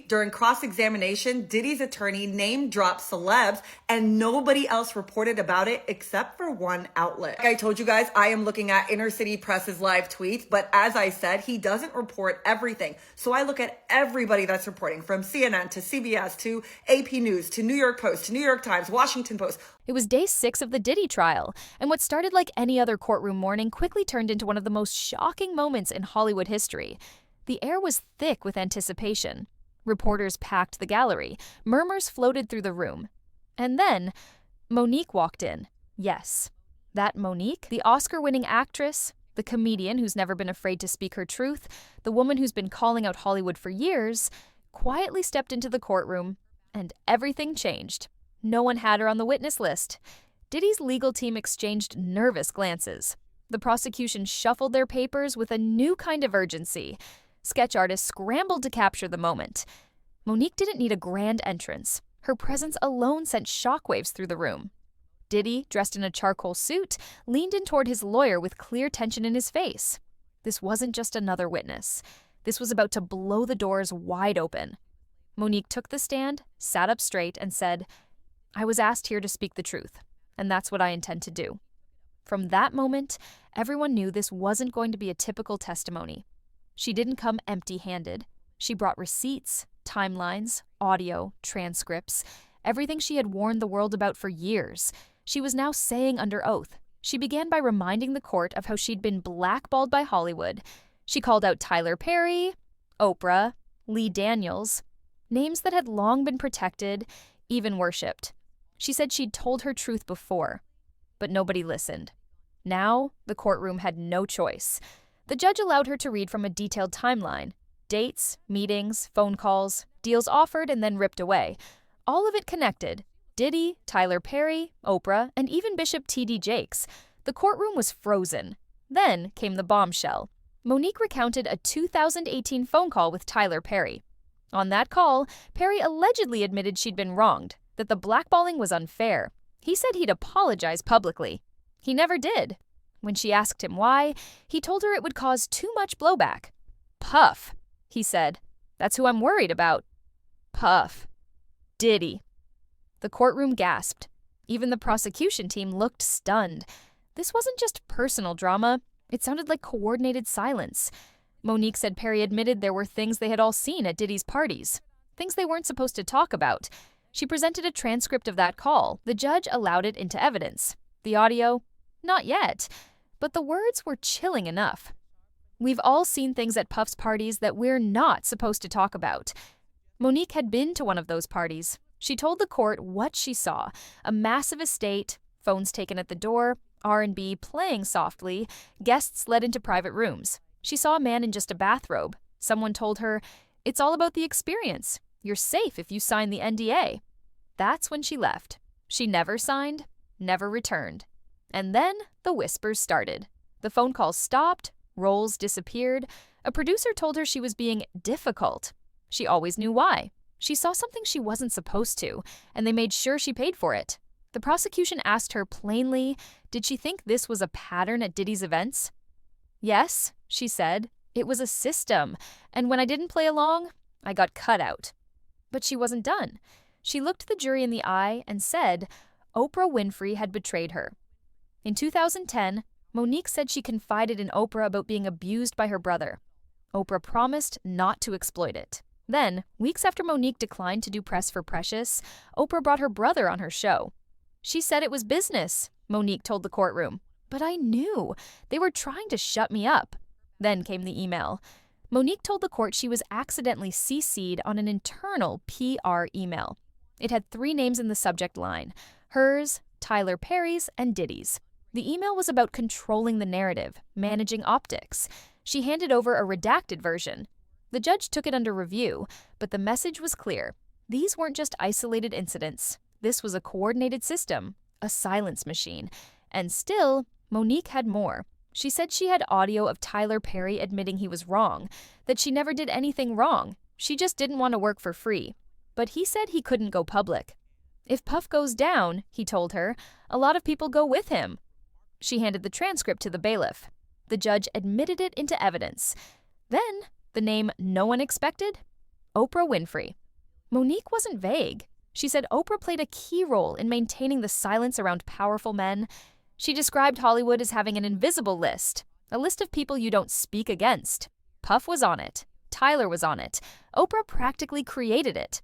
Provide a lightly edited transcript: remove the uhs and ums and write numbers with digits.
during cross-examination, Diddy's attorney name-dropped celebs and nobody else reported about it except for one outlet. Like I told you guys, I am looking at Inner City Press's live tweets, but as I said, he doesn't report everything. So I look at everybody that's reporting, from CNN to CBS to AP News to New York Post to New York Times, Washington Post. It was day 6 of the Diddy trial, and what started like any other courtroom morning quickly turned into one of the most shocking moments in Hollywood history. The air was thick with anticipation. Reporters packed the gallery. Murmurs floated through the room. And then, Monique walked in. Yes, that Monique, the Oscar-winning actress, the comedian who's never been afraid to speak her truth, the woman who's been calling out Hollywood for years, quietly stepped into the courtroom, and everything changed. No one had her on the witness list. Diddy's legal team exchanged nervous glances. The prosecution shuffled their papers with a new kind of urgency. Sketch artists scrambled to capture the moment. Monique didn't need a grand entrance. Her presence alone sent shockwaves through the room. Diddy, dressed in a charcoal suit, leaned in toward his lawyer with clear tension in his face. This wasn't just another witness. This was about to blow the doors wide open. Monique took the stand, sat up straight, and said, "I was asked here to speak the truth, and that's what I intend to do." From that moment, everyone knew this wasn't going to be a typical testimony. She didn't come empty-handed. She brought receipts, timelines, audio, transcripts, everything she had warned the world about for years. She was now saying under oath. She began by reminding the court of how she'd been blackballed by Hollywood. She called out Tyler Perry, Oprah, Lee Daniels, names that had long been protected, even worshipped. She said she'd told her truth before, but nobody listened. Now, the courtroom had no choice. The judge allowed her to read from a detailed timeline. Dates, meetings, phone calls, deals offered and then ripped away. All of it connected. Diddy, Tyler Perry, Oprah, and even Bishop T.D. Jakes. The courtroom was frozen. Then came the bombshell. Monique recounted a 2018 phone call with Tyler Perry. On that call, Perry allegedly admitted she'd been wronged, that the blackballing was unfair. He said he'd apologize publicly. He never did. When she asked him why, he told her it would cause too much blowback. "Puff," he said. "That's who I'm worried about." Puff. Diddy. The courtroom gasped. Even the prosecution team looked stunned. This wasn't just personal drama. It sounded like coordinated silence. Monique said Perry admitted there were things they had all seen at Diddy's parties, things they weren't supposed to talk about. She presented a transcript of that call. The judge allowed it into evidence. The audio? Not yet. But the words were chilling enough. "We've all seen things at Puff's parties that we're not supposed to talk about." Monique had been to one of those parties. She told the court what she saw: a massive estate, phones taken at the door, R&B playing softly, guests led into private rooms. She saw a man in just a bathrobe. Someone told her, "It's all about the experience. You're safe if you sign the NDA." That's when she left. She never signed, never returned. And then the whispers started. The phone calls stopped, roles disappeared. A producer told her she was being difficult. She always knew why. She saw something she wasn't supposed to, and they made sure she paid for it. The prosecution asked her plainly, did she think this was a pattern at Diddy's events? "Yes," she said. "It was a system, and when I didn't play along, I got cut out." But she wasn't done. She looked the jury in the eye and said Oprah Winfrey had betrayed her. In 2010, Monique said she confided in Oprah about being abused by her brother. Oprah promised not to exploit it. Then, weeks after Monique declined to do press for Precious, Oprah brought her brother on her show. She said it was business, Monique told the courtroom. "But I knew. They were trying to shut me up." Then came the email. Monique told the court she was accidentally CC'd on an internal PR email. It had 3 names in the subject line: hers, Tyler Perry's, and Diddy's. The email was about controlling the narrative, managing optics. She handed over a redacted version. The judge took it under review, but the message was clear. These weren't just isolated incidents. This was a coordinated system, a silence machine. And still, Monique had more. She said she had audio of Tyler Perry admitting he was wrong, that she never did anything wrong. She just didn't want to work for free. But he said he couldn't go public. If Puff goes down, he told her, a lot of people go with him. She handed the transcript to the bailiff. The judge admitted it into evidence. Then, the name no one expected? Oprah Winfrey. Monique wasn't vague. She said Oprah played a key role in maintaining the silence around powerful men. She described Hollywood as having an invisible list, a list of people you don't speak against. Puff was on it. Tyler was on it. Oprah practically created it.